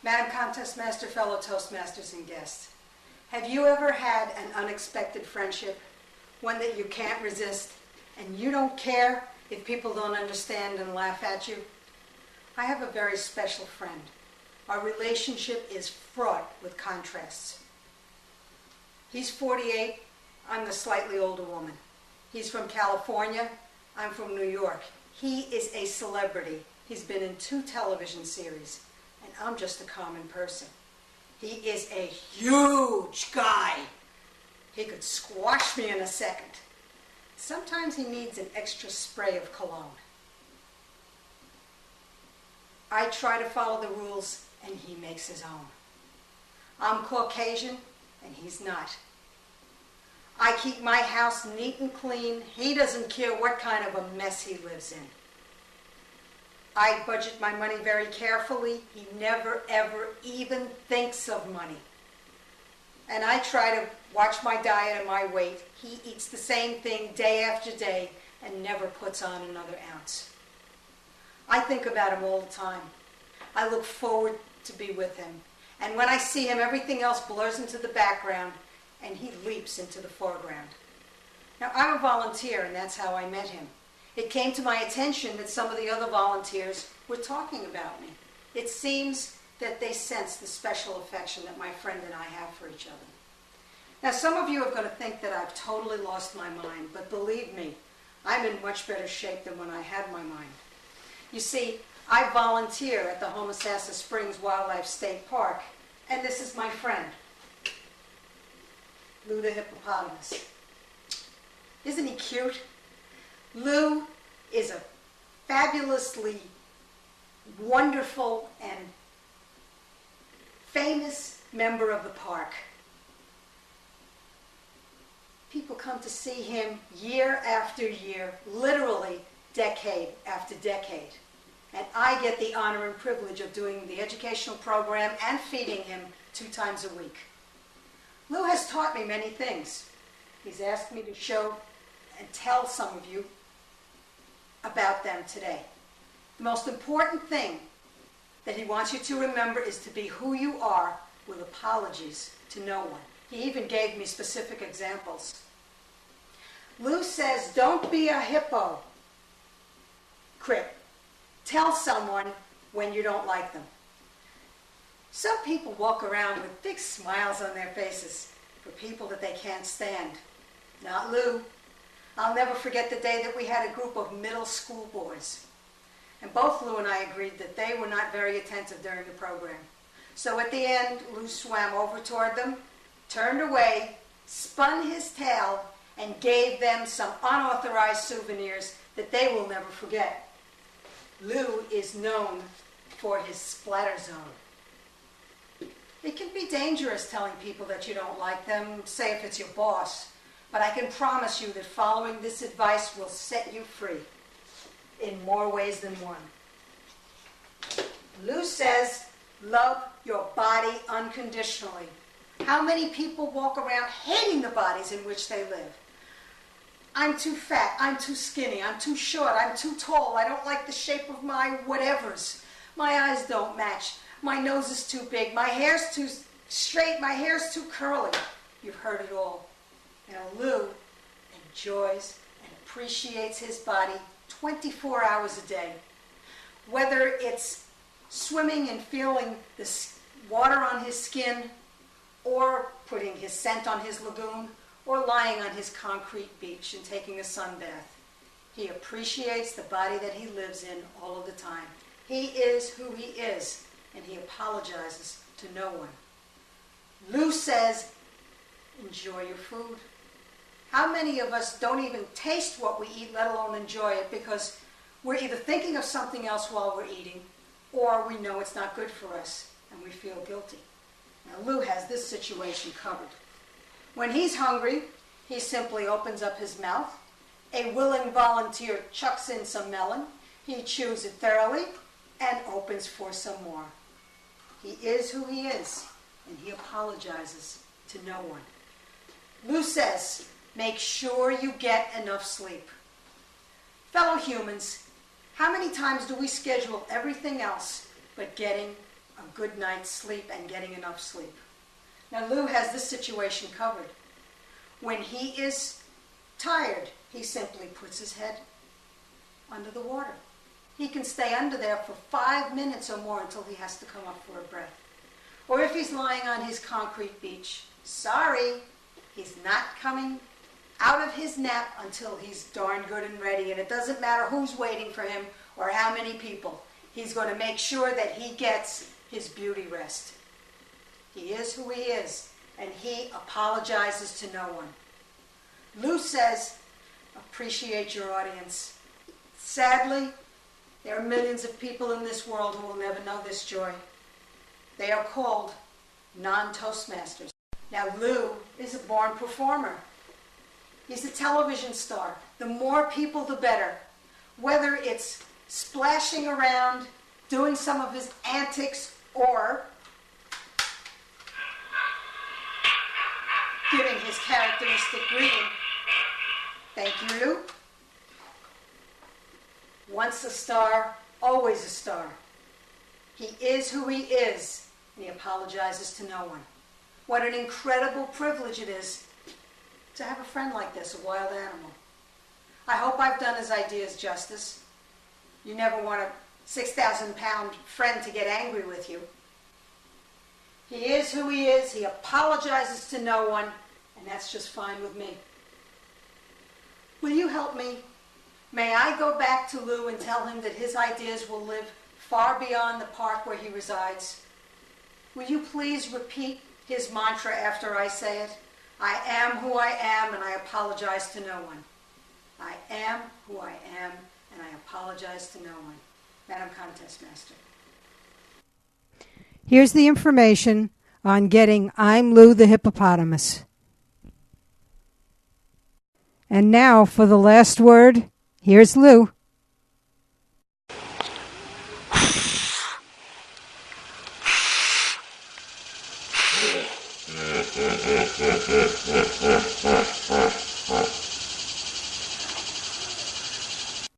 Madam Toastmaster, fellow Toastmasters and guests, have you ever had an unexpected friendship, one that you can't resist, and you don't care if people don't understand and laugh at you? I have a very special friend. Our relationship is fraught with contrasts. He's 48, I'm the slightly older woman. He's from California, I'm from New York. He is a celebrity. He's been in 2 television series, and I'm just a common person. He is a huge guy. He could squash me in a second. Sometimes he needs an extra spray of cologne. I try to follow the rules, and he makes his own. I'm Caucasian, and he's not. I keep my house neat and clean. He doesn't care what kind of a mess he lives in. I budget my money very carefully. He never, ever even thinks of money. And I try to watch my diet and my weight. He eats the same thing day after day and never puts on another ounce. I think about him all the time. I look forward to be with him. And when I see him, everything else blurs into the background and he leaps into the foreground. Now, I'm a volunteer, and that's how I met him. It came to my attention that some of the other volunteers were talking about me. It seems that they sense the special affection that my friend and I have for each other. Now, some of you are going to think that I've totally lost my mind, but believe me, I'm in much better shape than when I had my mind. You see, I volunteer at the Homosassa Springs Wildlife State Park, and this is my friend, Lou the hippopotamus. Isn't he cute? Lou is a fabulously wonderful and famous member of the park. People come to see him year after year, literally decade after decade. And I get the honor and privilege of doing the educational program and feeding him 2 times a week. Lou has taught me many things. He's asked me to show and tell some of you about them today. The most important thing that he wants you to remember is to be who you are with apologies to no one. He even gave me specific examples. Lou says, don't be a hypocrite. Tell someone when you don't like them. Some people walk around with big smiles on their faces for people that they can't stand. Not Lou. I'll never forget the day that we had a group of middle school boys. And both Lou and I agreed that they were not very attentive during the program. So at the end, Lou swam over toward them, turned away, spun his tail, and gave them some unauthorized souvenirs that they will never forget. Lou is known for his splatter zone. It can be dangerous telling people that you don't like them, say if it's your boss, but I can promise you that following this advice will set you free in more ways than one. Lou says, love your body unconditionally. How many people walk around hating the bodies in which they live? I'm too fat, I'm too skinny, I'm too short, I'm too tall, I don't like the shape of my whatevers. My eyes don't match, my nose is too big, my hair's too straight, my hair's too curly. You've heard it all. Now Lou enjoys and appreciates his body 24 hours a day. Whether it's swimming and feeling the water on his skin, or putting his scent on his lagoon, or lying on his concrete beach and taking a sunbath. He appreciates the body that he lives in all of the time. He is who he is, and he apologizes to no one. Lou says, enjoy your food. How many of us don't even taste what we eat, let alone enjoy it, because we're either thinking of something else while we're eating, or we know it's not good for us, and we feel guilty. Now, Lou has this situation covered. When he's hungry, he simply opens up his mouth. A willing volunteer chucks in some melon. He chews it thoroughly and opens for some more. He is who he is, and he apologizes to no one. Lou says, make sure you get enough sleep. Fellow humans, how many times do we schedule everything else but getting a good night's sleep and getting enough sleep. Now Lou has this situation covered. When he is tired, he simply puts his head under the water. He can stay under there for 5 minutes or more until he has to come up for a breath. Or if he's lying on his concrete beach, sorry, he's not coming out of his nap until he's darn good and ready. And it doesn't matter who's waiting for him or how many people. He's going to make sure that he gets his beauty rest. He is who he is, and he apologizes to no one. Lou says, appreciate your audience. Sadly, there are millions of people in this world who will never know this joy. They are called non-Toastmasters. Now, Lou is a born performer. He's a television star. The more people, the better. Whether it's splashing around, doing some of his antics, or giving his characteristic greeting. Thank you, Lou. Once a star, always a star. He is who he is, and he apologizes to no one. What an incredible privilege it is to have a friend like this, a wild animal. I hope I've done his ideas justice. You never want a 6,000-pound friend to get angry with you. He is who he is. He apologizes to no one, and that's just fine with me. Will you help me? May I go back to Lou and tell him that his ideas will live far beyond the park where he resides? Will you please repeat his mantra after I say it? I am who I am, and I apologize to no one. I am who I am, and I apologize to no one. Madam Contest Master. Here's the information on getting I'm Lou the Hippopotamus. And now for the last word, here's Lou.